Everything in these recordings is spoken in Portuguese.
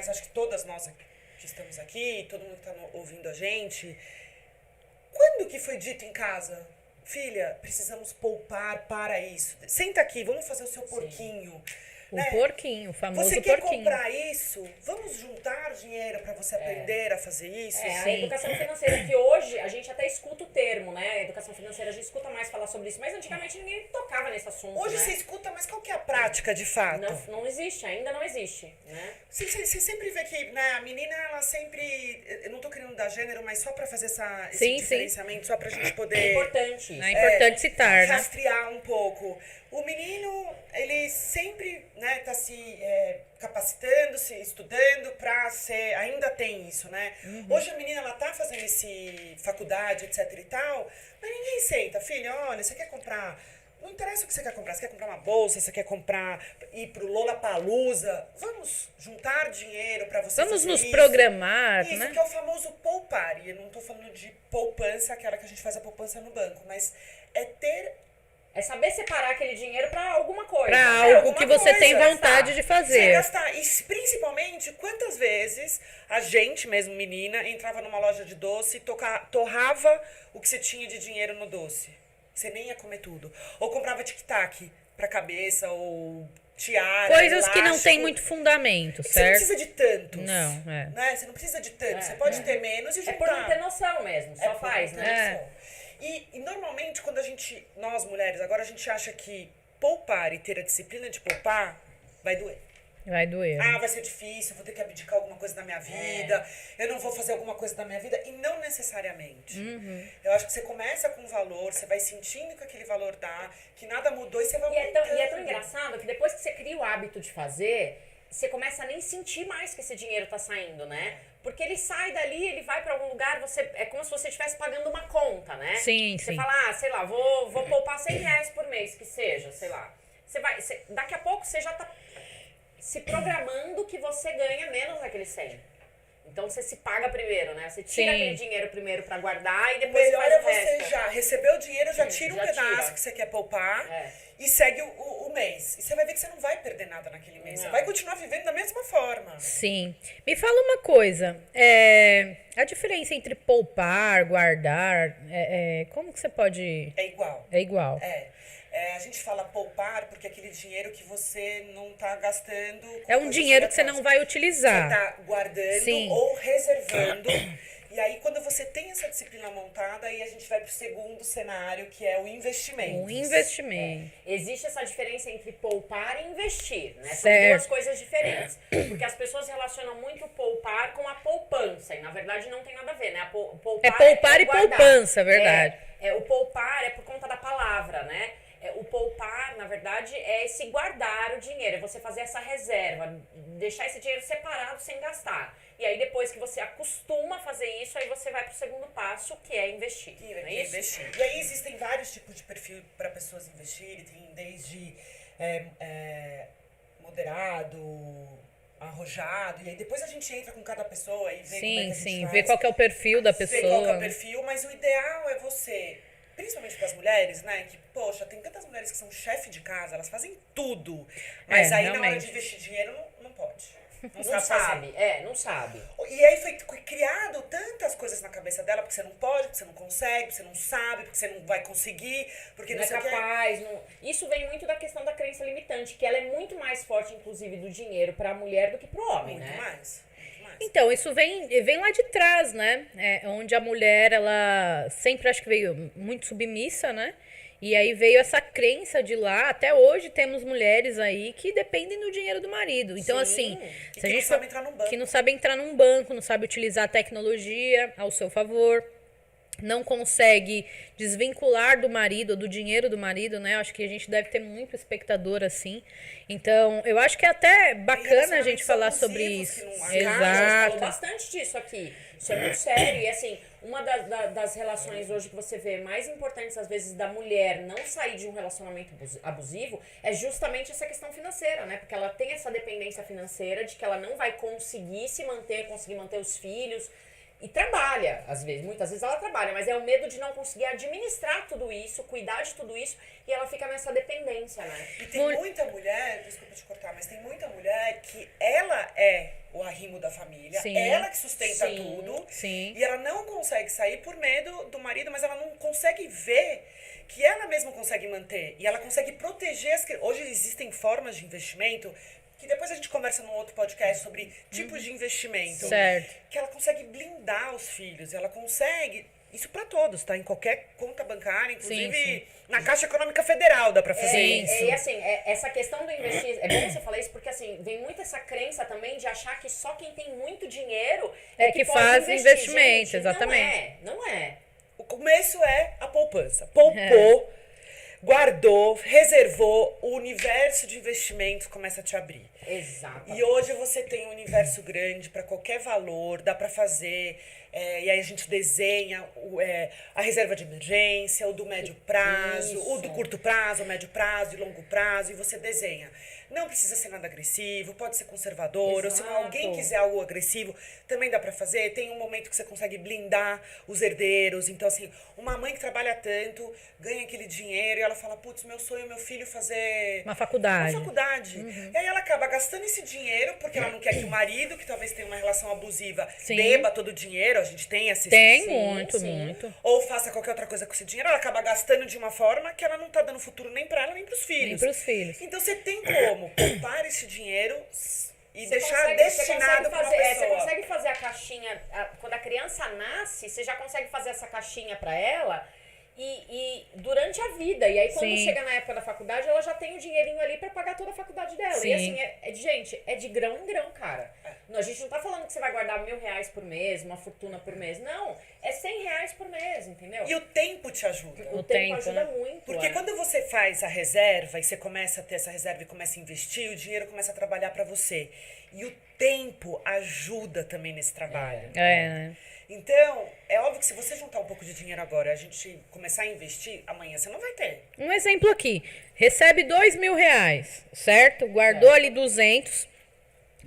mas acho que todas nós que estamos aqui, todo mundo que está ouvindo a gente, quando que foi dito em casa, filha, precisamos poupar para isso? Senta aqui, vamos fazer o seu porquinho. O porquinho, o famoso Você quer porquinho. comprar isso? Vamos juntar dinheiro para você aprender a fazer isso? A educação financeira, que hoje a gente até escuta o termo, né? Educação financeira, a gente escuta mais falar sobre isso, mas antigamente ninguém tocava nesse assunto. Hoje né? você escuta, mas qual que é a prática de fato? Não existe, ainda não existe, né? Você sempre vê que, né, a menina, ela sempre... Eu não tô querendo dar gênero, mas só pra fazer esse diferenciamento, só pra gente poder... É importante isso. É importante citar, né? Rastrear um pouco. O menino, ele sempre, né, tá se capacitando, se estudando pra ser... Ainda tem isso, né? Hoje a menina, ela tá fazendo faculdade, etc e tal, mas ninguém senta. Filha, olha, você quer comprar... Não interessa o que você quer comprar. Você quer comprar uma bolsa, você quer ir pro Lollapalooza. Vamos juntar dinheiro pra você Vamos fazer nos isso. programar, Isso, né? que é o famoso poupar. E eu não tô falando de poupança, aquela que a gente faz a poupança no banco, mas é ter... É saber separar aquele dinheiro pra alguma coisa. Pra né? algo que você tem coisa, vontade de Sem fazer. gastar. E principalmente, quantas vezes a gente, mesmo menina, entrava numa loja de doce e torrava o que você tinha de dinheiro no doce. Você nem ia comer tudo. Ou comprava tic-tac pra cabeça, ou tiara, Coisas que não elástico. têm muito fundamento, Você não certo? precisa de tantos. Não, Né? Você não precisa de tantos. Você pode ter menos e É juntar. por não ter noção mesmo, só por faz, não ter né? noção. E normalmente, quando nós mulheres, agora a gente acha que poupar e ter a disciplina de poupar vai doer. Vai doer. Ah, vai ser difícil, eu vou ter que abdicar alguma coisa da minha vida, eu não vou fazer alguma coisa da minha vida, e não necessariamente. Eu acho que você começa com um valor, você vai sentindo que aquele valor dá, que nada mudou e você vai E é tão aumentando. engraçado que depois que você cria o hábito de fazer, você começa a nem sentir mais que esse dinheiro tá saindo, né? Porque ele sai dali, ele vai pra algum lugar, é como se você estivesse pagando uma conta, né? Sim, Você sim. fala, sei lá, vou poupar R$100 por mês, que seja, sei lá. Daqui a pouco você já tá se programando que você ganha menos daquele 100. Então você se paga primeiro, né? Você tira Sim. aquele dinheiro primeiro pra guardar e O depois melhor faz é o você resto. já recebeu o dinheiro, já tira um já pedaço tira. que você quer poupar É. e segue o mês. E você vai ver que você não vai perder nada naquele mês. Você Não. vai continuar vivendo da mesma forma. Sim. Me fala uma coisa. A diferença entre poupar, guardar, como que você pode... É igual. É igual. A gente fala poupar porque é aquele dinheiro que você não tá gastando. Com É um coisas dinheiro que você aleatórias. não vai utilizar. Você tá guardando Sim. ou reservando. E aí, quando você tem essa disciplina montada, aí a gente vai pro segundo cenário, que é o investimento. Um investimento. Existe essa diferença entre poupar e investir, né? São Certo. duas coisas diferentes. Porque as pessoas relacionam muito o poupar com a poupança. E na verdade não tem nada a ver, né? Poupar É poupar e guardar. poupança, verdade. O poupar é por conta da palavra, né? O poupar, na verdade, é esse guardar o dinheiro, é você fazer essa reserva, deixar esse dinheiro separado sem gastar. E aí, depois que você acostuma a fazer isso, aí você vai pro segundo passo, que é investir. Que Não é é isso? investir. E aí existem vários tipos de perfil para pessoas investirem. Tem desde moderado, arrojado. E aí depois a gente entra com cada pessoa e vê como é que a Sim, gente sim. faz. Ver qual que é o perfil da pessoa. Ver qual que é o perfil, mas o ideal é você, principalmente para as mulheres, né? Que, poxa, tem tantas mulheres que são chefe de casa, elas fazem tudo. Mas aí na hora realmente. de investir dinheiro não pode. Não sabe sabe, fazer. não sabe. E aí foi criado tantas coisas na cabeça dela, porque você não pode, porque você não consegue, porque você não sabe, porque você não vai conseguir, porque Não não é sei o que. capaz. Isso vem muito da questão da crença limitante, que ela é muito mais forte, inclusive, do dinheiro para a mulher do que para o homem, Muito né? mais. Muito mais. Então, isso vem lá de trás, né? Onde a mulher, ela sempre acho que veio muito submissa, né? E aí veio essa crença de lá. Até hoje temos mulheres aí que dependem do dinheiro do marido. Então, Sim. assim, E se que a não gente sabe entrar num banco. que não sabe entrar num banco, não sabe utilizar a tecnologia ao seu favor, não consegue desvincular do marido, do dinheiro do marido, né? Acho que a gente deve ter muito espectador assim. Então, eu acho que é até bacana a gente relacionamentos falar sobre abusivos isso. que não A gente falou Exato. bastante disso aqui. Isso é muito sério. E assim, uma das relações hoje que você vê mais importantes, às vezes, da mulher não sair de um relacionamento abusivo é justamente essa questão financeira, né? Porque ela tem essa dependência financeira de que ela não vai conseguir se manter, conseguir manter os filhos. E trabalha, às vezes, muitas vezes ela trabalha, mas é o medo de não conseguir administrar tudo isso, cuidar de tudo isso, e ela fica nessa dependência, né? E tem muita mulher, desculpa te cortar, mas tem muita mulher que ela é o arrimo da família, Sim. ela que sustenta Sim. tudo. Sim. E ela não consegue sair por medo do marido, mas ela não consegue ver que ela mesma consegue manter. E ela consegue proteger as crianças. Hoje existem formas de investimento, que depois a gente conversa num outro podcast sobre tipos de investimento. Certo. Que ela consegue blindar os filhos, ela consegue... Isso para todos, tá? Em qualquer conta bancária, inclusive Sim. na Caixa Econômica Federal dá para fazer isso. E assim, essa questão do investir, é bom você falar isso, porque assim, vem muito essa crença também de achar que só quem tem muito dinheiro É que pode faz investir. investimento, Gente, exatamente. Não é. O começo é a poupança. Poupou, guardou, reservou, o universo de investimentos começa a te abrir. Exato. E hoje você tem um universo grande para qualquer valor, dá para fazer, e aí a gente desenha a reserva de emergência, o do médio prazo, Isso. o do curto prazo, o médio prazo e longo prazo, e você desenha. Não precisa ser nada agressivo, pode ser conservador, ou se Exato. alguém quiser algo agressivo, também dá para fazer. Tem um momento que você consegue blindar os herdeiros. Então, assim, uma mãe que trabalha tanto, ganha aquele dinheiro e ela fala, putz, meu sonho é meu filho fazer Uma faculdade. uma faculdade. E aí ela acaba gastando esse dinheiro, porque ela não quer que o marido, que talvez tenha uma relação abusiva, Sim. beba todo o dinheiro. A gente tem essa Tem Sim, muito, sim. muito. ou faça qualquer outra coisa com esse dinheiro, ela acaba gastando de uma forma que ela não tá dando futuro nem pra ela, nem pros Nem filhos. pros filhos. Então você tem como poupar esse dinheiro e Você deixar consegue- destinado para uma pessoa. Você consegue fazer a caixinha, quando a criança nasce, você já consegue fazer essa caixinha pra ela e durante a vida. E aí quando Sim. chega na época da faculdade, ela já tem o dinheirinho ali pra pagar toda a faculdade dela. Sim. E assim, gente, é de grão em grão, cara. Não, a gente não tá falando que você vai guardar R$1.000 por mês, uma fortuna por mês. Não, é R$100 por mês, entendeu? E o tempo te ajuda. O o tempo tempo, ajuda né? muito. Porque quando você faz a reserva e você começa a ter essa reserva e começa a investir, o dinheiro começa a trabalhar para você. E o tempo ajuda também nesse trabalho. Né? Então, é óbvio que se você juntar um pouco de dinheiro agora e a gente começar a investir, amanhã você não vai ter. Um exemplo aqui. Recebe R$2.000, certo? Guardou ali 200.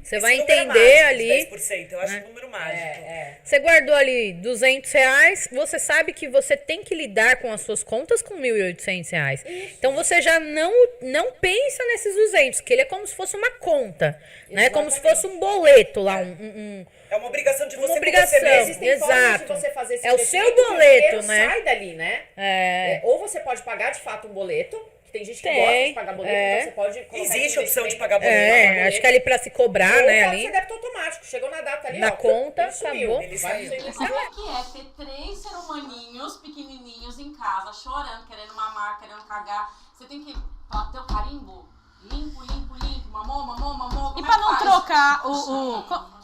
Você vai Esse número é entender mágico, ali. 10%, eu acho um número mágico. Você guardou ali R$200, você sabe que você tem que lidar com as suas contas com R$1.800. Então você já não pensa nesses 200, que ele é como se fosse uma conta, né? Como se fosse um boleto lá, É uma obrigação de você Uma com obrigação. você mesmo. Existem formas Exato. de você fazer esse É o investimento seu que boleto, dinheiro né? sai dali, né? Ou você pode pagar de fato um boleto, que tem gente que Tem, gosta de pagar boleto, então você pode colocar Existe esse a opção de investimento. pagar boleto. acho que ali pra se cobrar, Ou né, pode ali. ser débito automático. Chegou na data ali, Na ó, conta, ele sumiu. acabou. Ele Vai saiu. ser Como é que é ter 3 ser humaninhos pequenininhos em casa, chorando, querendo mamar, querendo cagar? Você tem que ter o carimbo? Limpo, limpo, limpo. Mamou, mamou, mamou. E Como pra é que não faz? trocar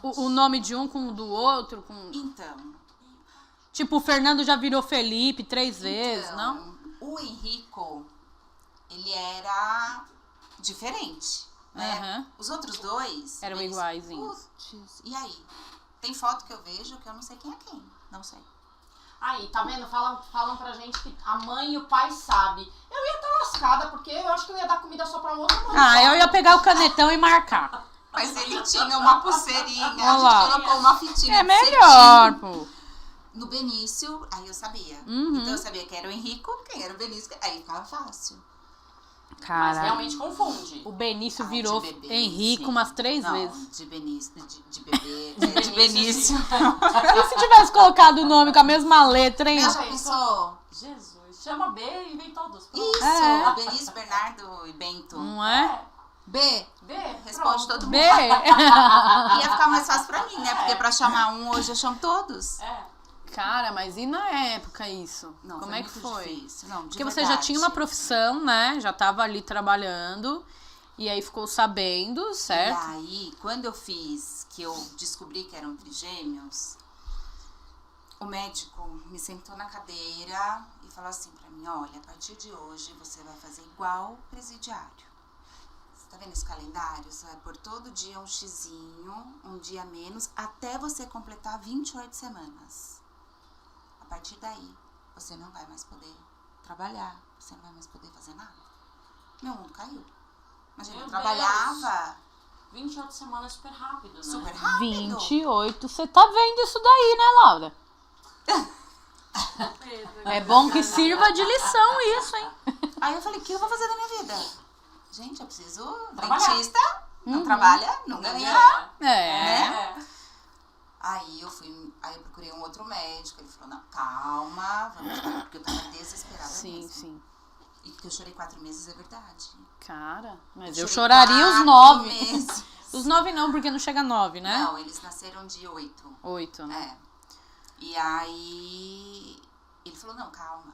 o nome de um com o do outro, com... Então, Tipo, o Fernando já virou Felipe 3 vezes, então, não? o Henrico, ele era diferente, né? Aham. Os outros dois... Eram eles- iguaizinhos. Putz, e aí? Tem foto que eu vejo que eu não sei quem é quem. Não sei. Aí, tá vendo? Falam pra gente que a mãe e o pai sabem. Eu ia estar lascada, porque eu acho que eu ia dar comida só pra outra mãe. Ah, eu ia pegar o canetão e marcar. Mas ele tinha uma pulseirinha, Olha a lá. gente colocou uma fitinha É de melhor, cetim pô. no Benício, aí eu sabia. Uhum. Então eu sabia quem era o Henrico, quem era o Benício, aí ficava fácil. Mas Cara, realmente confunde. o Benício Ah, virou de bebê, Henrico sim. umas 3 Não, vezes. de Benício, de bebê, de Benício. E se tivesse colocado o nome com a mesma letra, hein? Mas já pensou? Jesus, chama B e vem todos. Isso, É. Benício, Bernardo e Bento. Não é? B, B, responde pronto. todo mundo. B. Ia ficar mais fácil pra mim, né? Porque pra chamar um, hoje eu chamo todos. Cara, mas e na época isso? Não, Como foi é que muito foi? difícil. Não, de Porque você já verdade. tinha uma profissão, né? Já tava ali trabalhando. E aí ficou sabendo, E certo? aí, quando eu fiz, que eu descobri que eram trigêmeos, o médico me sentou na cadeira e falou assim pra mim, olha, a partir de hoje você vai fazer igual presidiário. Você tá vendo esse calendário? Você vai pôr todo dia um xizinho, um dia a menos, até você completar 28 semanas. A partir daí, você não vai mais poder trabalhar, você não vai mais poder fazer nada. Meu mundo caiu. Imagina, Meu eu trabalhava 28 semanas super rápido, né? super rápido. 28. Você tá vendo isso daí, né, Laura? É bom que sirva de lição isso, hein? Aí eu falei, o que eu vou fazer da minha vida? Gente, eu preciso... Trabalhar. Dentista, não trabalha, não ganha. É. Aí eu procurei um outro médico, ele falou, não, calma, vamos lá, porque eu tava desesperada Sim, mesmo. sim. E que eu chorei 4 meses, é verdade. Cara, mas Eu eu chorei choraria os 4 9. meses. Os 9 não, porque não chega a 9, né? Não, eles nasceram de 8. 8, né? É. E aí ele falou, não, calma,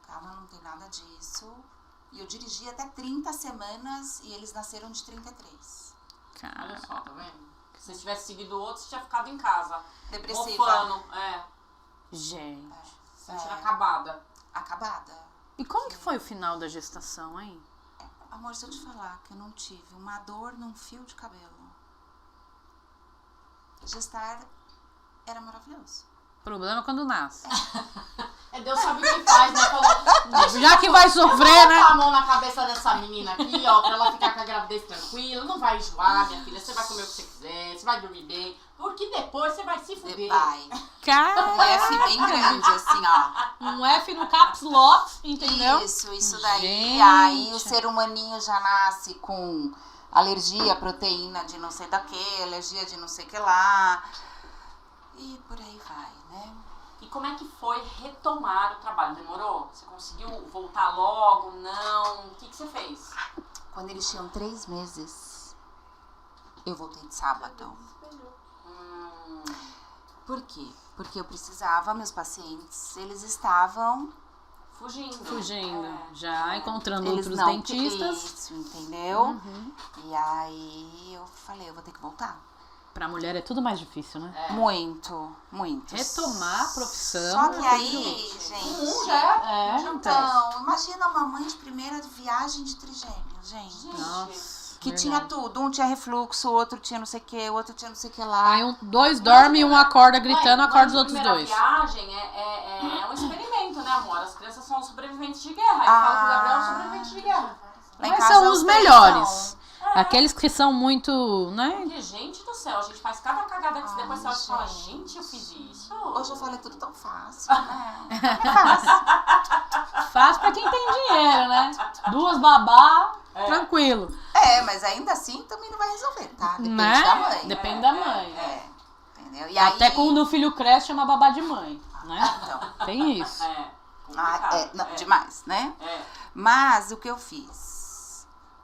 não tem nada disso. E eu dirigi até 30 semanas e eles nasceram de 33. Cara, Olha só, tá vendo? Se você tivesse seguido o outro, você tinha ficado em casa. Depressiva. Mofando, gente. sentindo acabada. Acabada. E como que foi o final da gestação, hein? Amor, se eu te falar que eu não tive uma dor num fio de cabelo. Gestar era maravilhoso. Problema quando nasce. Deus sabe o que faz, né? Falou, Já que vai sofrer, coloca né? a mão na cabeça dessa menina aqui, ó, pra ela ficar com a gravidez tranquila. Não vai enjoar, minha filha. Você vai comer o que você quiser, você vai dormir bem. Porque depois você vai se fuder. Pai. Cara, Um F bem grande, assim, ó. um F no caps lock, entendeu? Isso daí. Gente. Aí o ser humaninho já nasce com alergia à proteína de não sei da que, alergia de não sei que lá. E por aí vai, né? E como é que foi retomar o trabalho? Demorou? Você conseguiu voltar logo? Não? O que você fez? Quando eles tinham 3 meses, eu voltei de sábado. Por quê? Porque eu precisava, meus pacientes, eles estavam... Fugindo. Já encontrando Eles outros não dentistas. Isso, entendeu? E aí eu falei, eu vou ter que voltar. Pra mulher é tudo mais difícil, né? Muito. Retomar a profissão. Só que é aí, tudo. gente... É, Então, imagina uma mãe de primeira viagem de trigêmeos, gente. Nossa. Que verdade. tinha tudo. Um tinha refluxo, o outro tinha não sei o que, o outro tinha não sei o que lá. Aí dois dormem e um acorda gritando, acorda os outros dois. A viagem é um experimento, né, amor? As crianças são sobreviventes de guerra. Eu falo que o Gabriel é um sobrevivente de guerra. Lá em Mas casa são os três melhores. são. Aqueles que são muito, né? Porque, gente do céu, a gente faz cada cagada que depois você olha e fala, gente, eu fiz isso. Hoje eu falo, é tudo tão fácil, né? É fácil. Fácil pra quem tem dinheiro, né? 2 babá, tranquilo. Mas ainda assim também não vai resolver, tá? Depende Né? da mãe. Depende da mãe. Entendeu? E Até aí... quando o filho cresce, chama babá de mãe, né? Então, Tem isso. não, demais, né? Mas o que eu fiz?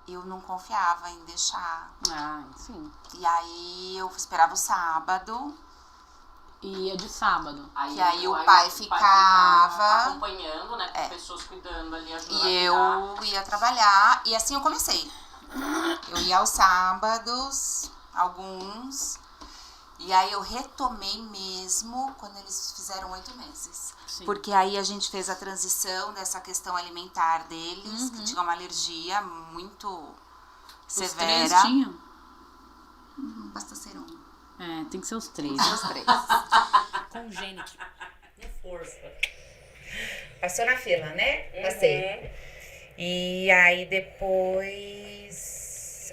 Eu não confiava em deixar. Ah, sim. E aí eu esperava o sábado. E ia de sábado. E aí o pai ficava acompanhando, né? Com pessoas cuidando ali, ajudando. E eu ia trabalhar. E assim eu comecei. Eu ia aos sábados, alguns. E aí eu retomei mesmo quando eles fizeram 8 meses. Sim. Porque aí a gente fez a transição dessa questão alimentar deles, que tinha uma alergia muito Os severa. 3 tinham? Basta ser um. Tem que ser os 3. Os 3. Congênito. Força. Passou na fila, né? Passei. E aí depois...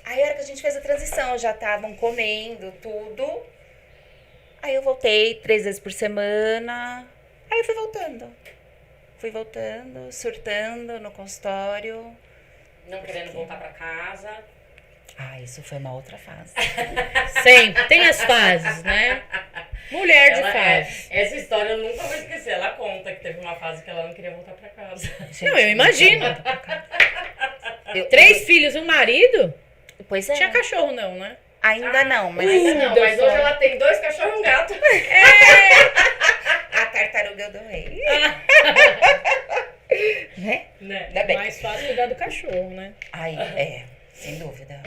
Aí a hora que a gente fez a transição, já estavam comendo tudo. Aí eu voltei 3 vezes por semana. Aí eu fui voltando. Fui voltando, surtando no consultório. Não querendo voltar pra casa. Ah, isso foi uma outra fase. Sempre. Tem as fases, né? Mulher de fases. Essa história eu nunca vou esquecer. Ela conta que teve uma fase que ela não queria voltar pra casa. Não, eu imagino. 3 filhos e um marido? Pois é. Tinha cachorro não, né? Ainda não, mas... Ainda não, mas hoje ela tem 2 cachorros e um gato. A tartaruga eu doei. Né? Ainda bem. Mais fácil cuidar do cachorro, né? Ai, sem dúvida.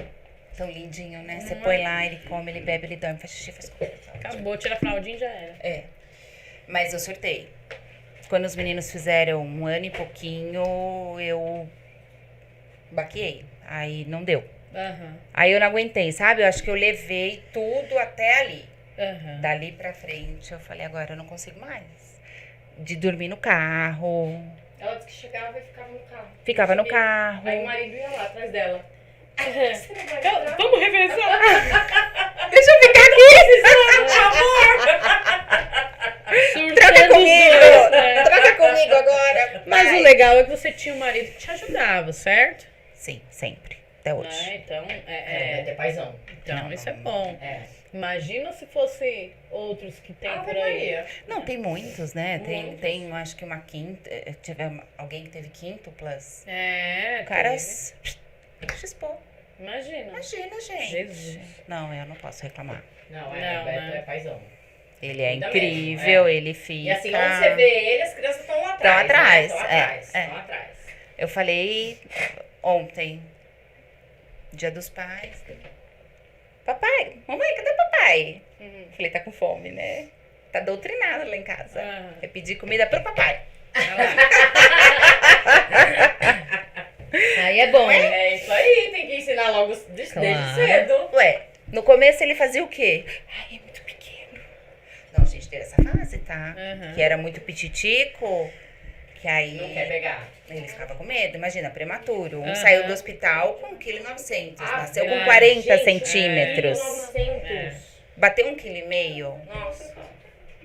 Tão lindinho, né? Você põe lá, ele come, ele bebe, ele dorme, faz xixi, faz comida. Acabou, tira a fraldinha e já era. Mas eu surtei. Quando os meninos fizeram 1 ano e pouquinho, eu baqueei. Aí não deu. Aí eu não aguentei, sabe? Eu acho que eu levei tudo até ali. Dali pra frente, eu falei, agora eu não consigo mais. De dormir no carro. Ela disse que chegava e ficava no carro. Ficava no carro. Aí o marido ia lá atrás dela. Vamos revezar. Deixa eu ficar aqui! Troca comigo! Troca comigo agora! Mas Vai. o legal é que você tinha um marido que te ajudava, certo? Sim, sempre. Até hoje. Então, É paizão. então isso é bom. Imagina se fosse outros que tem por aí. Maria. Não, tem muitos, né? Muitos. Tem, acho que uma quinta. Alguém que teve quíntuplas. É, O cara teve. chispou. Imagina. Imagina, gente. Jesus. Não, eu não posso reclamar. Não, Não, Beto né? é paizão. Ele é Ainda incrível, mesmo, ele fica. E assim, onde você vê ele, as crianças estão lá atrás. atrás, Estão é, atrás, é. estão atrás. Eu falei ontem, Dia dos Pais. Papai, mamãe, cadê o papai? Falei, tá com fome, né? Tá doutrinado lá em casa. Ah. Eu pedi comida pro papai. Aí é bom, hein? É isso aí, tem que ensinar logo desde Claro. cedo. Ué, no começo ele fazia o quê? Ai, é muito pequeno. Não, gente, teve essa fase, tá? Uhum. Que era muito pititico, que aí Não quer pegar. ele ficava com medo. Imagina, prematuro. Um Aham. saiu do hospital com 1,9 kg. Nasceu com verdade. 40 Gente, centímetros. 1900. Bateu 1,5 kg. Nossa.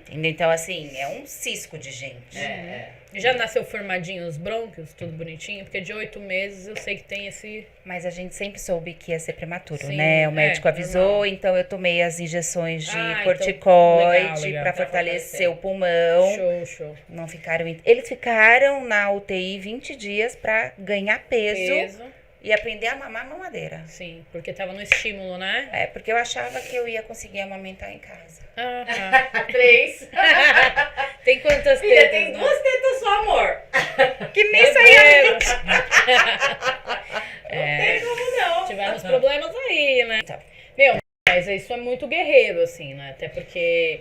Então, assim, é um cisco de gente. Já nasceu formadinho os brônquios, tudo bonitinho? Porque de 8 meses eu sei que tem esse... Mas a gente sempre soube que ia ser prematuro, Sim, né? O médico é, avisou, normal. então eu tomei as injeções de Ah, então, corticoide legal. pra Pra fortalecer fortalecer. o pulmão. Show. Não ficaram. Eles ficaram na UTI 20 dias pra ganhar peso e aprender a mamar mamadeira. Sim, porque tava no estímulo, né? É, porque eu achava que eu ia conseguir amamentar em casa. Aham. 3. Tem quantas Filha, tetas? tem né? 2 tetas só, amor. Que nem Meu saía. Deus. Não tem como não. Tivemos problemas aí, né? Então. Meu, mas isso é muito guerreiro, assim, né? Até porque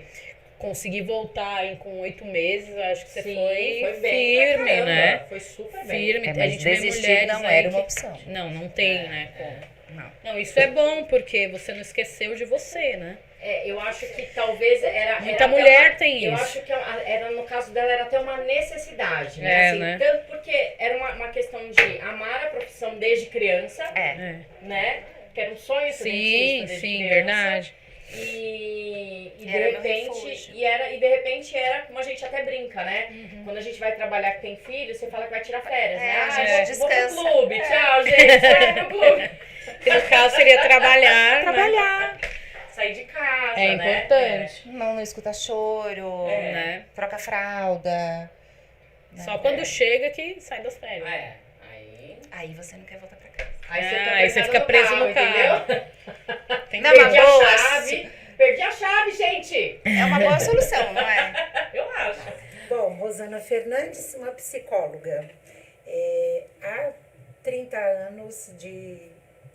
conseguir voltar com 8 meses, eu acho que você Sim, foi bem pra firme, caramba. né? Foi super bem. Firme. É, A mas gente vê desistir mulheres não aí era uma que- opção. Não tem, né? Como. Não. Não, isso é bom, porque você não esqueceu de você, né? Eu acho que talvez era... Muita era até mulher uma- tem Eu isso. acho que era, no caso dela era até uma necessidade, né? É, Assim, né? Tanto porque era uma questão de amar a profissão desde criança, É. né? Que era um sonho ser dentista Sim, desde sim, criança. verdade. E de Era meu repente, refúgio. e de repente era como a gente até brinca, né? Quando a gente vai trabalhar que tem filho, você fala que vai tirar férias, né? a gente Vou pro descansa. clube, tchau, gente, vai pro clube. Que no caso seria trabalhar, Trabalhar. Sair de casa, É né? importante, Não escuta choro. né? Troca fralda. Só quando chega que sai das férias. Aí Aí você não quer voltar pra casa. Aí você fica preso no carro. entendeu? Tem Não, que- mas- Perdi a boa. chave. Perdi a chave, gente. É uma boa solução, não é? Eu acho. Bom, Rosana Fernandes, uma psicóloga. Há 30 anos de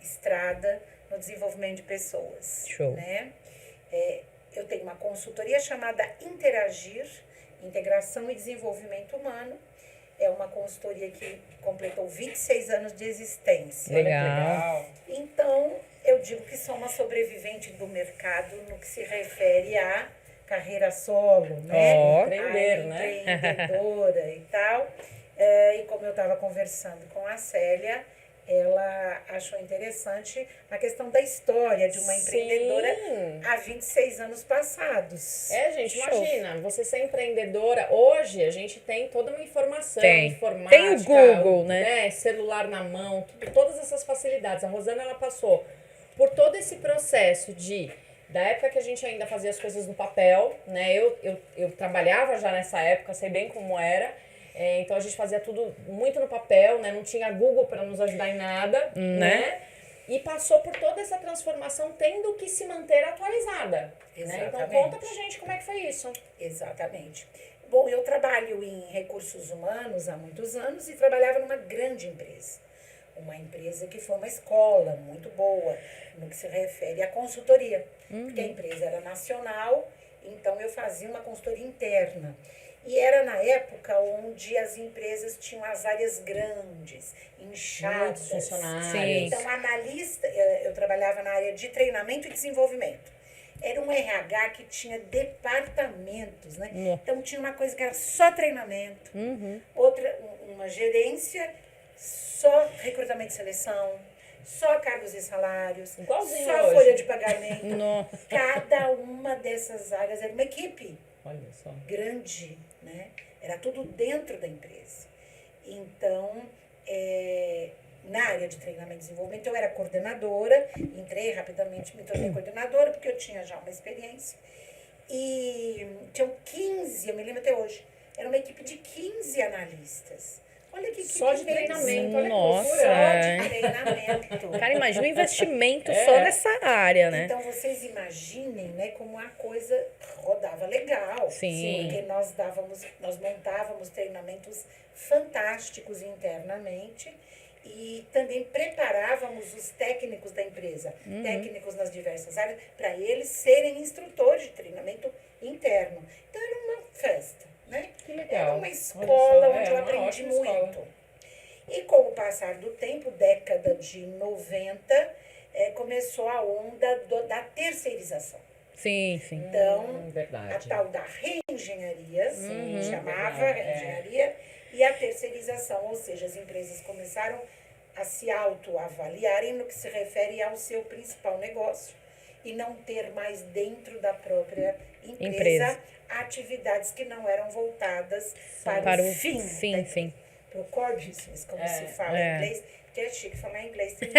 estrada no desenvolvimento de pessoas. Show. Né? Eu tenho uma consultoria chamada Interagir, Integração e Desenvolvimento Humano. É uma consultoria que completou 26 anos de existência. Legal. Então, eu digo que sou uma sobrevivente do mercado no que se refere à carreira solo, né? Ó. Empreender, A né? empreendedora e tal. E como eu estava conversando com a Célia, ela achou interessante a questão da história de uma empreendedora há 26 anos passados. Gente, Show. imagina, você ser empreendedora, hoje a gente tem toda uma informação, Tem. informática. Tem o Google, né? Celular na mão, todas essas facilidades. A Rosana, ela passou por todo esse processo da época que a gente ainda fazia as coisas no papel, né? Eu trabalhava já nessa época, sei bem como era. Então a gente fazia tudo muito no papel, né? Não tinha Google para nos ajudar em nada, né? E passou por toda essa transformação tendo que se manter atualizada. Né? Então Exatamente. conta pra gente como é que foi isso. Exatamente. Bom, eu trabalho em recursos humanos há muitos anos e trabalhava numa grande empresa. Uma empresa que foi uma escola muito boa no que se refere à consultoria. Porque a empresa era nacional, então eu fazia uma consultoria interna. E era na época onde as empresas tinham as áreas grandes, inchadas. Muitos funcionários. Sim. Então, analista, eu trabalhava na área de treinamento e desenvolvimento. Era um RH que tinha departamentos, né? Então, tinha uma coisa que era só treinamento, outra, uma gerência, só recrutamento e seleção, só cargos e salários, Igualzinho só hoje. folha de pagamento. Nossa. Cada uma dessas áreas era uma equipe Olha só. grande, né? Era tudo dentro da empresa. Então, na área de treinamento e desenvolvimento. Eu era coordenadora, entrei rapidamente, me tornei coordenadora, porque eu tinha já uma experiência. E tinham 15, eu me lembro até hoje, era uma equipe de 15 analistas. Olha que equipe Só de treinamento, olha que Nossa. loucura. Só de treinamento. Cara, imagina o investimento só nessa área, né? Então, vocês imaginem, né, como a coisa rodava legal. Sim. Porque nós montávamos treinamentos fantásticos internamente e também preparávamos os técnicos da empresa, técnicos nas diversas áreas, para eles serem instrutores de treinamento interno. Então, era uma festa, né? Que legal. Era uma Olha escola só, onde eu uma aprendi ótima muito. escola. E com o passar do tempo, década de 90, começou a onda da terceirização. Sim, sim. Então, a Verdade. tal da reengenharia, chamava verdade, reengenharia, e a terceirização, ou seja, as empresas começaram a se autoavaliarem no que se refere ao seu principal negócio e não ter mais dentro da própria empresa atividades que não eram voltadas para o fim. Sim, sim. Para o core business, como se fala em inglês, porque é chique falar inglês também.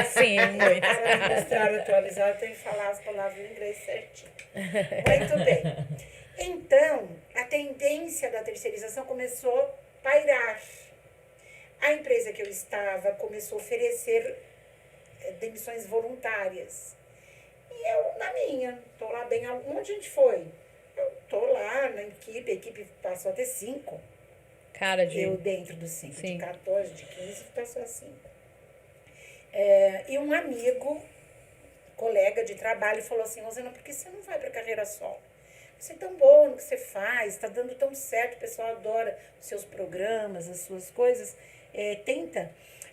Sim, muito. Para mostrar atualizado, tem que falar as palavras em inglês certinho. Muito bem. Então, a tendência da terceirização começou a pairar. A empresa que eu estava começou a oferecer demissões voluntárias. E eu, na minha, estou lá bem. Onde a gente foi? Eu estou lá na equipe, a equipe passou a ter 5. Cara de... Eu dentro dos 5, Sim. de 14, de 15, passou a 5. E um amigo, colega de trabalho, falou assim, Rosana, por que você não vai para carreira solo? Você é tão bom no que você faz, está dando tão certo, o pessoal adora os seus programas, as suas coisas. Tenta.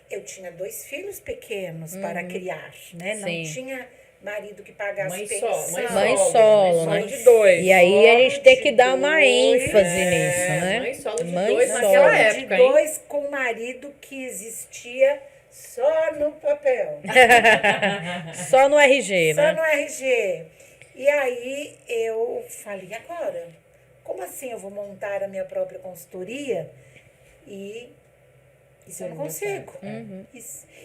Eu tinha 2 filhos pequenos para criar, né? Não Sim. tinha marido que pagasse Mãe pensão. Mãe solo, mãe né? de 2. E aí a gente tem que de dar uma dois, ênfase nisso, né? Mãe solo de Mãe 2 solo. naquela De época, hein? 2 com um marido que existia só no papel. Só no RG, Só né? no RG. E aí eu falei, agora, como assim eu vou montar a minha própria consultoria e isso eu não consigo?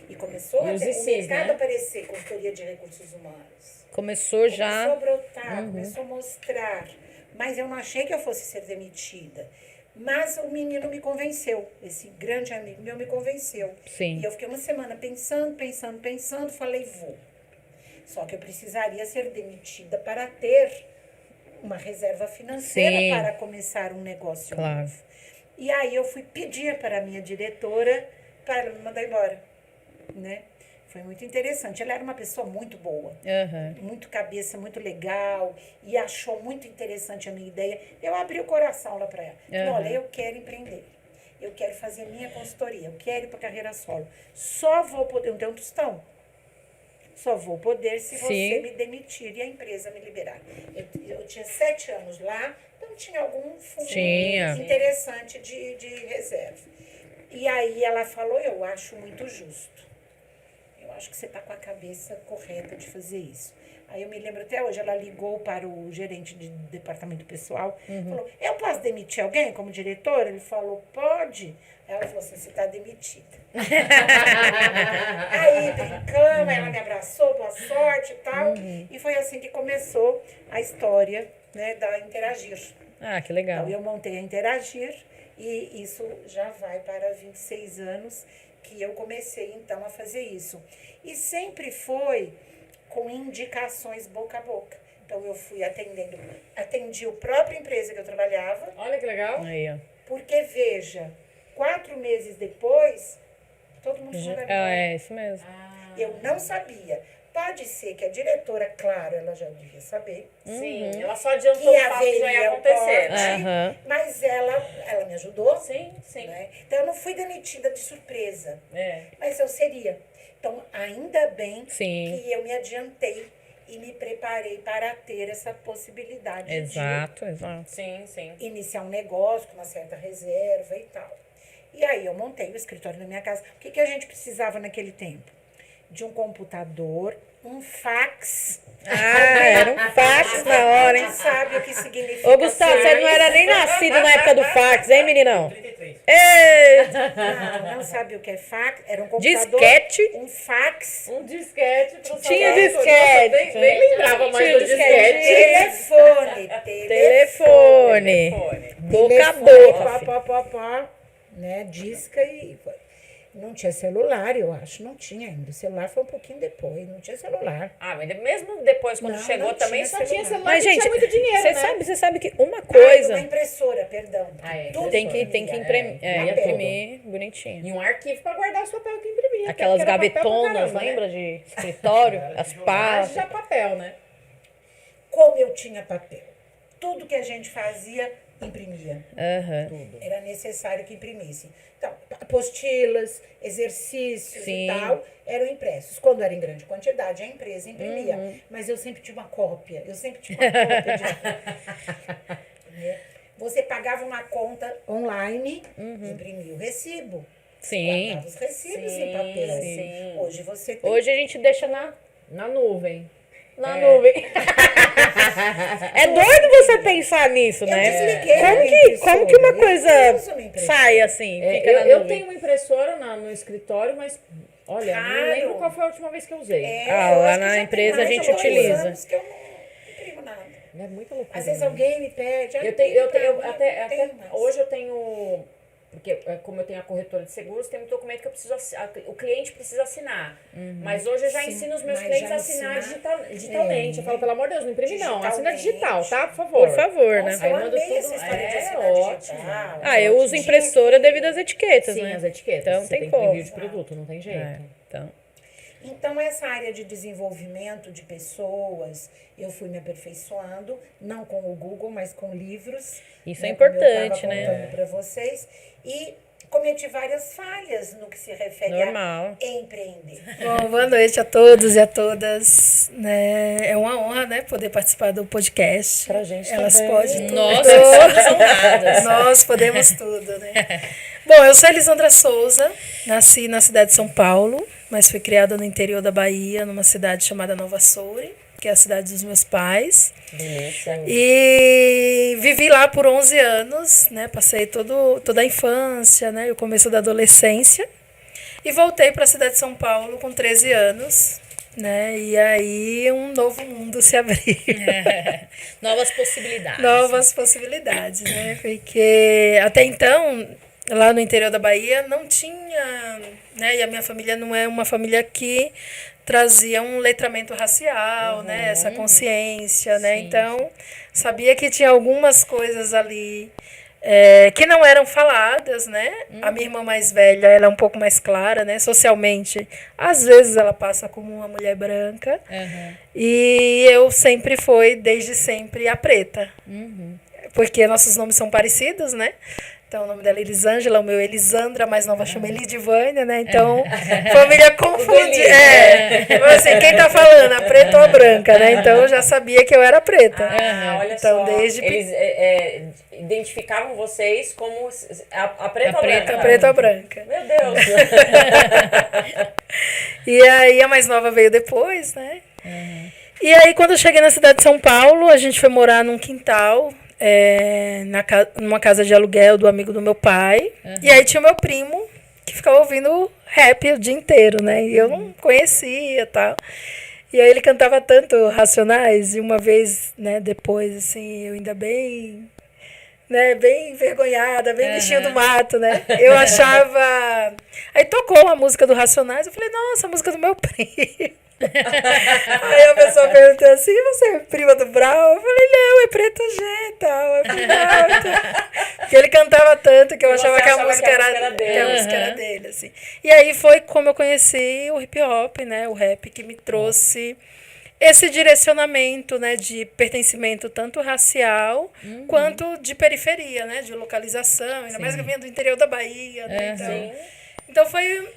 E começou E os o ICs, mercado né? aparecer, consultoria de recursos humanos. Começou já... Começou a brotar, começou a mostrar. Mas eu não achei que eu fosse ser demitida. Mas o menino me convenceu. Esse grande amigo meu me convenceu. Sim. E eu fiquei uma semana pensando, falei, vou. Só que eu precisaria ser demitida para ter uma reserva financeira Sim. para começar um negócio Claro. novo. E aí eu fui pedir para a minha diretora para ela me mandar embora, né? Foi muito interessante. Ela era uma pessoa muito boa, Aham. muito cabeça, muito legal, e achou muito interessante a minha ideia. Eu abri o coração lá para ela. Falei, olha, eu quero empreender. Eu quero fazer minha consultoria. Eu quero ir para carreira solo. Só vou poder, não tem um tostão. Só vou poder se você Sim. me demitir e a empresa me liberar. Eu tinha 7 anos lá, então tinha algum fundo Tinha. interessante de reserva. E aí ela falou, eu acho muito justo. Eu acho que você está com a cabeça correta de fazer isso. Aí eu me lembro até hoje, ela ligou para o gerente de departamento pessoal, falou, eu posso demitir alguém como diretor? Ele falou, pode. Aí ela falou assim, você está demitida. Aí brincamos, ela me abraçou, boa sorte e tal. E foi assim que começou a história, né, da Interagir. Ah, que legal. Então, eu montei a Interagir e isso já vai para 26 anos que eu comecei, então, a fazer isso. E sempre foi com indicações boca a boca. Então, eu fui atendi a própria empresa que eu trabalhava, Olha que legal. Aí, ó. porque, veja, 4 meses depois, todo mundo já era embora. É, isso mesmo. Eu não sabia. Pode ser que a diretora, claro, ela já devia saber, Sim, ela só adiantou que o fato que já ia haveria um acontecer, corte, né? Aham. mas ela me ajudou. Sim, sim. Né? Então, eu não fui demitida de surpresa, É. mas eu seria. Então, ainda bem Sim. que eu me adiantei e me preparei para ter essa possibilidade Exato, exato. Sim, sim. de iniciar um negócio com uma certa reserva e tal. E aí eu montei o escritório na minha casa. O que a gente precisava naquele tempo? De um computador, um fax. Ah, era um fax na hora, hein? A gente sabe o que significa. Ô, Gustavo, você fax. não era nem nascido na época do fax, hein, meninão? 33. Não sabe o que é fax? Era um computador. Disquete. Um fax. Um disquete pra Tinha saber. disquete. Nossa, nem lembrava mais Tinha do disquete. disquete. Telefone. Boca a Telefone, boca. pá, né? Disca e... Não tinha celular, eu acho. Não tinha ainda. O celular foi um pouquinho depois. Não tinha celular. Ah, mas mesmo depois, quando Não, chegou, não também tinha só tinha celular. celular. Mas, que gente, tinha muito dinheiro, né? você sabe que uma Uma coisa impressora, perdão. Ah, é. Tudo tem que imprimir, papel. imprimir bonitinho. E um arquivo pra guardar os papéis que imprimia. Aquelas porque era papel pra gavetonas, caramba, né? lembra de escritório? As pastas. Haja papel, né? Como eu tinha papel. Tudo que a gente fazia, imprimia. Aham. Era necessário que imprimisse. Então, apostilas, exercícios Sim. e tal, eram impressos. Quando era em grande quantidade, a empresa imprimia. Mas eu sempre tinha uma cópia. Né? Você pagava uma conta online, imprimia o recibo. Sim. Guardava os recibos em papel. sim. Hoje você tem... Hoje a gente deixa na nuvem. nuvem. É doido você pensar nisso, né? desliguei Como a que impressora, uma eu coisa uso minha impressora. sai assim, fica na Eu nuvem? tenho uma impressora no escritório, mas olha, não Claro. lembro qual foi a última vez que eu usei. Ah, eu lá acho que na já tem empresa a mais gente de 2 utiliza. anos que eu não imprimo nada. É muita loucura. Às vezes né? alguém me pede. Hoje eu tenho, porque como eu tenho a corretora de seguros, tem um documento que eu preciso o cliente precisa assinar. Mas hoje eu já Sim, ensino os meus mas clientes já a assinar ensinar- digitalmente. Eu falo, pelo amor de Deus, não imprime não, assina Digitalmente. digital, tá? Por favor. Por favor, né? Nossa, Aí eu eu mando amei tudo. essa história de É assinar ótimo. digital. Ah, eu uso impressora devido às etiquetas, Sim, né? as etiquetas. Então Você tem tem que ter como. envio de produto, não tem jeito. É, então. Então, essa área de desenvolvimento de pessoas, eu fui me aperfeiçoando, não com o Google, mas com livros. Isso é né, como eu importante, tava né? contando para vocês. E cometi várias falhas no que se refere Normal. a empreender. Bom, boa noite a todos e a todas. Né? É uma honra, né, poder participar do podcast. Pra gente Elas também. podem tudo. Nossa, todas honradas. Nós podemos tudo, né? Bom, eu sou Elisandra Souza, nasci na cidade de São Paulo, mas fui criada no interior da Bahia, numa cidade chamada Nova Soure, que é a cidade dos meus pais. E vivi lá por 11 anos, né? Passei toda a infância, né? E o começo da adolescência. E voltei para a cidade de São Paulo com 13 anos, né? E aí um novo mundo se abriu. Novas possibilidades. Novas possibilidades, né? Porque até então, lá no interior da Bahia, não tinha, né? E a minha família não é uma família que trazia um letramento racial, né? Essa consciência, né? Então, sabia que tinha algumas coisas ali que não eram faladas, né? A minha irmã mais velha, ela é um pouco mais clara, né? Socialmente, às vezes ela passa como uma mulher branca. E eu sempre fui, desde sempre, a preta. Porque nossos nomes são parecidos, né? Então, o nome dela é Elisângela, o meu é Elisandra, a mais nova chama Elidivânia, né? Então, família confunde. Assim, quem tá falando, a preta ou a branca, né? Então, eu já sabia que eu era preta. Olha Então, só, desde eles identificavam vocês como a preta ou branca? a preta ou a branca. Meu Deus! E aí, a mais nova veio depois, né? E aí, quando eu cheguei na cidade de São Paulo, a gente foi morar num quintal, numa casa de aluguel do amigo do meu pai. E aí tinha o meu primo, que ficava ouvindo rap o dia inteiro, né? E eu não conhecia e tal. E aí ele cantava tanto Racionais, e uma vez, né, depois, assim, eu ainda bem envergonhada, bem bichinho do mato, né? Eu achava... Aí tocou a música do Racionais, eu falei, nossa, a música do meu primo. Aí a pessoa perguntou assim, você é prima do Brau? Eu falei, não, é Preto G e tal. Eu falei, não, então... Porque ele cantava tanto que eu achava que a música era dele, assim. E aí foi como eu conheci o hip hop, né? O rap que me trouxe esse direcionamento, né, de pertencimento tanto racial quanto de periferia, né? De localização, ainda mais que eu vinha do interior da Bahia, né? Então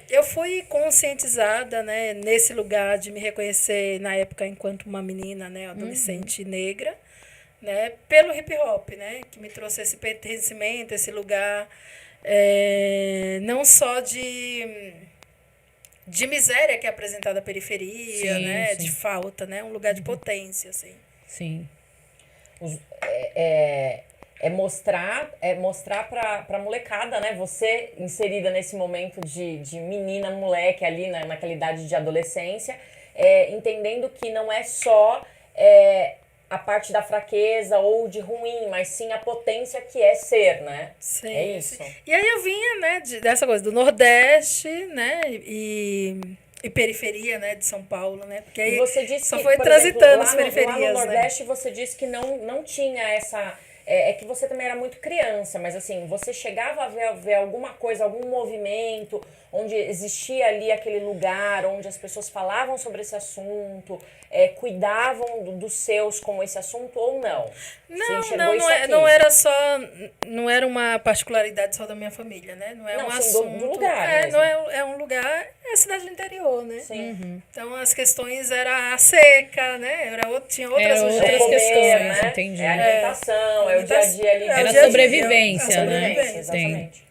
eu fui conscientizada, né, nesse lugar de me reconhecer na época enquanto uma menina, né, adolescente negra, né, pelo hip hop, né, que me trouxe esse pertencimento, esse lugar não só de miséria que é apresentada à periferia, né, de falta, né, um lugar de potência, assim. Sim. é mostrar pra molecada, né? Você inserida nesse momento de menina, moleque ali naquela idade de adolescência, entendendo que não é só a parte da fraqueza ou de ruim, mas sim a potência que é ser, né? Sim, é isso. Sim. E aí eu vinha, né, dessa coisa do Nordeste, né, e periferia, né, de São Paulo, né? Porque aí você disse só que, foi por transitando exemplo, as periferias, lá no Nordeste, né? você disse que não tinha essa... É que você também era muito criança, mas assim, você chegava a ver alguma coisa, algum movimento, onde existia ali aquele lugar, onde as pessoas falavam sobre esse assunto, cuidavam dos seus com esse assunto ou não? Não era uma particularidade só da minha família, né? Não é um assunto. Do lugar mesmo. Não é um lugar, é a cidade do interior, né? Sim. Então as questões era a seca, né? Tinha outras outras questões, né? Entendi. É a alimentação, é o dia a dia ali. Era dia sobrevivência, né? Exatamente.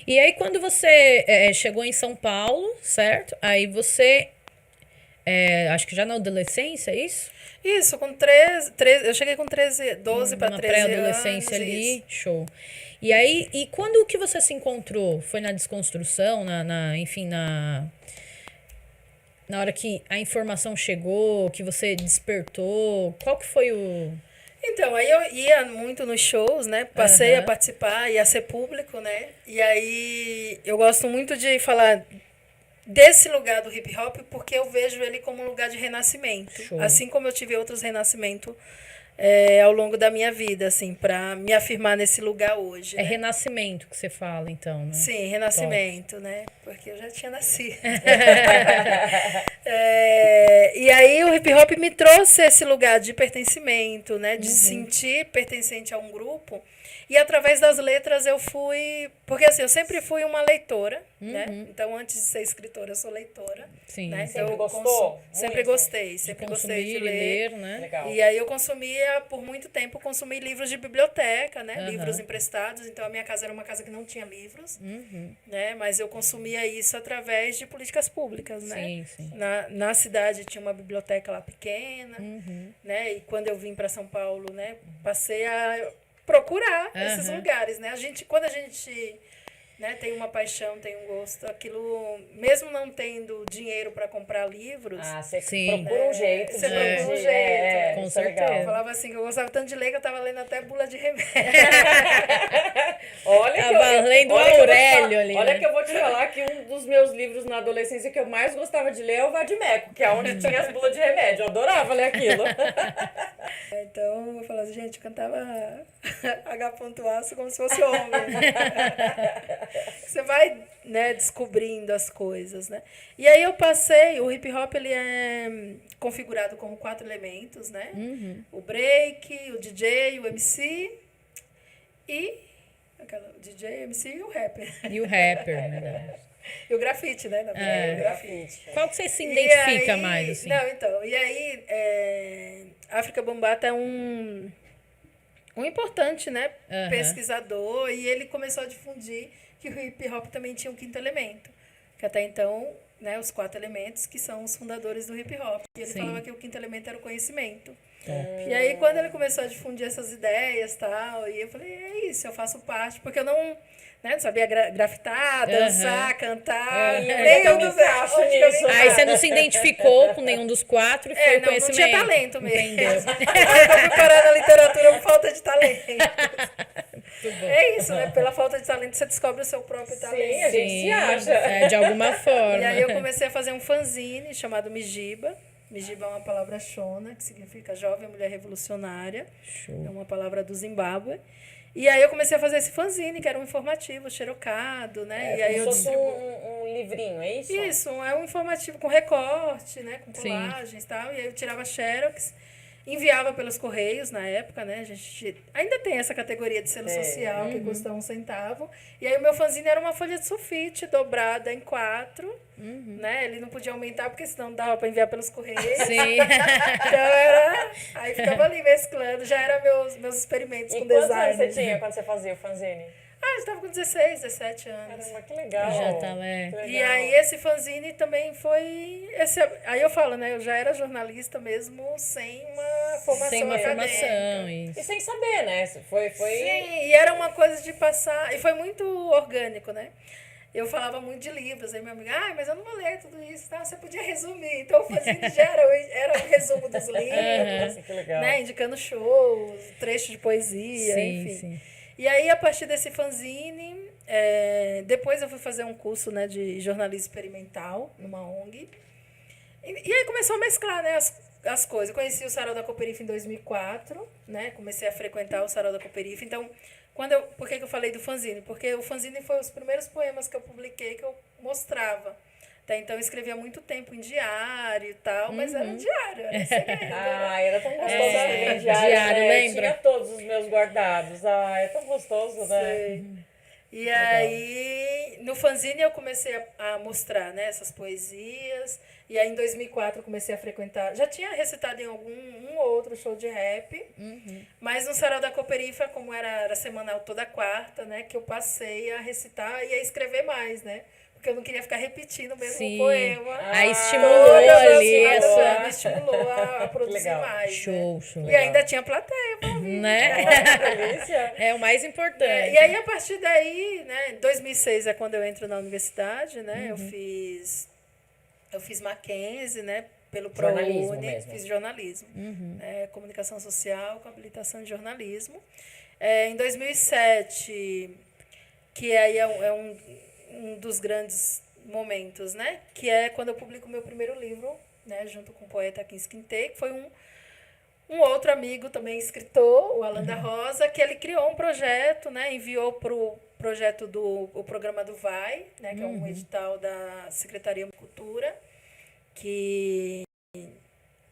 E aí quando você chegou em São Paulo, certo? Aí você, acho que já na adolescência, é isso? Isso, com 13 eu cheguei com 12 para 13 anos. Pré-adolescência ali, show. E aí, quando que você se encontrou? Foi na desconstrução, enfim, na hora que a informação chegou, que você despertou? Qual que foi o... Então, aí eu ia muito nos shows, né? Passei a participar, ia ser público, né? E aí eu gosto muito de falar desse lugar do hip hop porque eu vejo ele como um lugar de renascimento. Show. Assim como eu tive outros renascimentos ao longo da minha vida, assim, para me afirmar nesse lugar hoje. É né? renascimento que você fala, então, né? Sim, renascimento, né? Porque eu já tinha nascido. E aí o hip hop me trouxe esse lugar de pertencimento, né? De sentir pertencente a um grupo. E através das letras eu fui... Porque assim, eu sempre fui uma leitora, né? Então, antes de ser escritora, eu sou leitora. Sim. Né? Sempre Então, gostou? Sempre gostei. Sempre gostei de ler. né? Legal. E aí eu consumia, por muito tempo, consumi livros de biblioteca, né? Livros emprestados. Então, a minha casa era uma casa que não tinha livros. Né? Mas eu consumia isso através de políticas públicas, né? Sim, sim. Na cidade tinha uma biblioteca lá pequena, né? E quando eu vim para São Paulo, né? Passei a procurar esses lugares, né? Quando a gente né, tem uma paixão, tem um gosto, aquilo, mesmo não tendo dinheiro para comprar livros... Você Sim. procura um jeito. Você procura um jeito. Com isso é certeza. Eu falava assim, que eu gostava tanto de ler que eu estava lendo até bula de remédio. Olha lendo o Aurélio ali. Olha né? que eu vou te falar que um dos meus livros na adolescência que eu mais gostava de ler é o Vadimeco, que é onde tinha as bulas de remédio. Eu adorava ler aquilo. Então, eu falava assim, gente, eu cantava H.aço como se fosse homem. Você vai, né, descobrindo as coisas, né? E aí eu passei, o hip hop ele é configurado como 4 elementos, né? O break, o DJ, o MC e o DJ, o MC e o rapper. E o rapper, né? E o grafite, né? O grafite. Qual que você se identifica mais, assim? Não, então, e aí África Bambaataa é um importante, né, pesquisador, e ele começou a difundir que o hip hop também tinha um 5º elemento, que até então, né, os 4 elementos que são os fundadores do hip hop. E ele falava que o 5º elemento era o conhecimento. E aí, quando ele começou a difundir essas ideias e tal, e eu falei, é isso, eu faço parte, porque eu não sabia grafitar, dançar, cantar, nenhum dos nisso. Aí você não se identificou com nenhum dos 4 e foi o conhecimento. Não tinha talento mesmo. Entendeu? Eu tô preparando a literatura por falta de talento. É isso, né? Pela falta de talento você descobre o seu próprio talento. Sim, a gente se acha. De alguma forma. E aí eu comecei a fazer um fanzine chamado Mijiba. Mijiba é uma palavra Shona, que significa jovem mulher revolucionária. Show. É uma palavra do Zimbábue. E aí eu comecei a fazer esse fanzine, que era um informativo, xerocado, né? E aí eu um livrinho, é isso? Isso, é um informativo com recorte, né? Com colagens e tal. E aí eu tirava xerox, enviava pelos correios na época, né? A gente ainda tem essa categoria de selo social, que custa 1 centavo. E aí o meu fanzine era uma folha de sulfite dobrada em 4, né? Ele não podia aumentar, porque senão não dava para enviar pelos correios. Sim. Então aí ficava ali mesclando, já eram meus experimentos com design. E quantos anos você tinha quando você fazia o fanzine? Ah, eu estava com 16, 17 anos. Caramba, que legal. Já tá, Que legal. E aí esse fanzine também foi... aí eu falo, né? Eu já era jornalista mesmo sem uma formação Sem uma acadêmica. formação, E isso. sem saber, né? Foi... Sim, e era uma coisa de passar... E foi muito orgânico, né? Eu falava muito de livros, aí meu amigo, mas eu não vou ler tudo isso, tá? Você podia resumir. Então o fanzine já era um resumo dos livros, Nossa, que legal. né? Indicando shows, trechos de poesia, Sim, enfim. sim. E aí, a partir desse fanzine, depois eu fui fazer um curso, né, de jornalismo experimental numa ONG. E aí começou a mesclar, né, as coisas. Eu conheci o Sarau da Cooperifa em 2004, né? Comecei a frequentar o Sarau da Cooperifa. Então, por que eu falei do fanzine? Porque o fanzine foi os primeiros poemas que eu publiquei que eu mostrava. Até então eu escrevia muito tempo em diário e tal, mas era diário, era segredo. Era tão gostoso escrever em diário, Diário, né? lembra? Tinha todos os meus guardados. É tão gostoso, né? Sei. E aí, no fanzine eu comecei a mostrar, né, essas poesias. E aí, em 2004, eu comecei a frequentar. Já tinha recitado em um ou outro show de rap. Mas no Sarau da Cooperifa, como era semanal toda quarta, né, que eu passei a recitar e a escrever mais, né? Porque eu não queria ficar repetindo o mesmo Sim. poema. Aí estimulou Todas as ali semanas, essa... me estimulou a produzir legal. mais. Show, né? show. E ainda tinha plateia pra ouvir. Né? Que delícia. É o mais importante. E aí, a partir daí, né, 2006 é quando eu entro na universidade, né, eu fiz Mackenzie, né, pelo Jornalismo ProUni, mesmo. fiz jornalismo, comunicação social com habilitação em jornalismo. Em 2007, que aí é um dos grandes momentos, né, que é quando eu publico o meu primeiro livro, né, junto com o poeta Kim Skinte, que foi um outro amigo também escritor, o Alan da Rosa, que ele criou um projeto, né, enviou para o projeto o programa do VAI, né, que é um edital da Secretaria de Cultura, que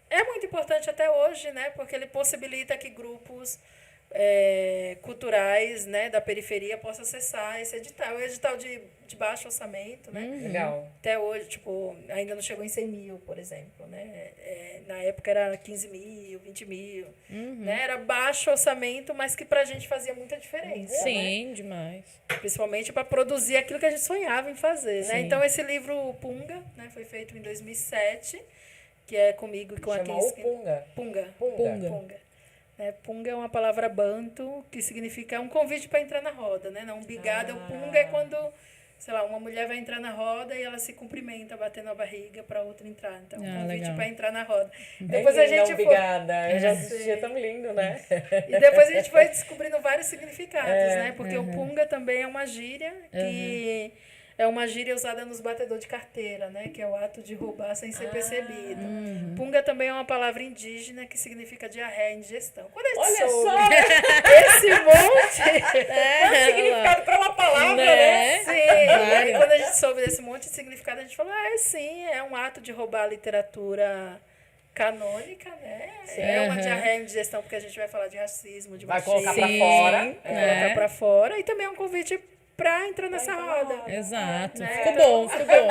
é muito importante até hoje, né, porque ele possibilita que grupos culturais, né, da periferia possam acessar esse edital. É um edital de baixo orçamento, né? Legal. Até hoje, tipo, ainda não chegou em 100 mil, por exemplo, né? Na época era 15 mil, 20 mil, né? Era baixo orçamento, mas que pra gente fazia muita diferença, né? Sim, demais. Principalmente para produzir aquilo que a gente sonhava em fazer, né? Sim. Então, esse livro Punga, né, foi feito em 2007, que é comigo e com a Chama Kim o Punga. Punga. Punga. Punga. Punga é uma palavra banto que significa um convite para entrar na roda, né? Não bigada. O punga é quando, sei lá, uma mulher vai entrar na roda e ela se cumprimenta, batendo a barriga para outra entrar. Então, um convite legal. para entrar na roda. Depois a lindo, gente não, foi... obrigada. Eu já assisti, é tão lindo, né? E depois a gente foi descobrindo vários significados, né? Porque o punga também é uma gíria que é uma gíria usada nos batedores de carteira, né? Que é o ato de roubar sem ser percebido. Punga também é uma palavra indígena que significa diarreia e indigestão. Quando a gente Olha soube só! esse monte... Quanto significado para uma palavra, né? Sim, e aí, quando a gente soube desse monte de significado, a gente falou, sim, é um ato de roubar a literatura canônica, né? É uma diarreia e indigestão, porque a gente vai falar de racismo, de Vai machismo. colocar pra fora. Colocar pra fora. E também é um convite pra entrar nessa roda. Exato. Né? Ficou bom, ficou bom.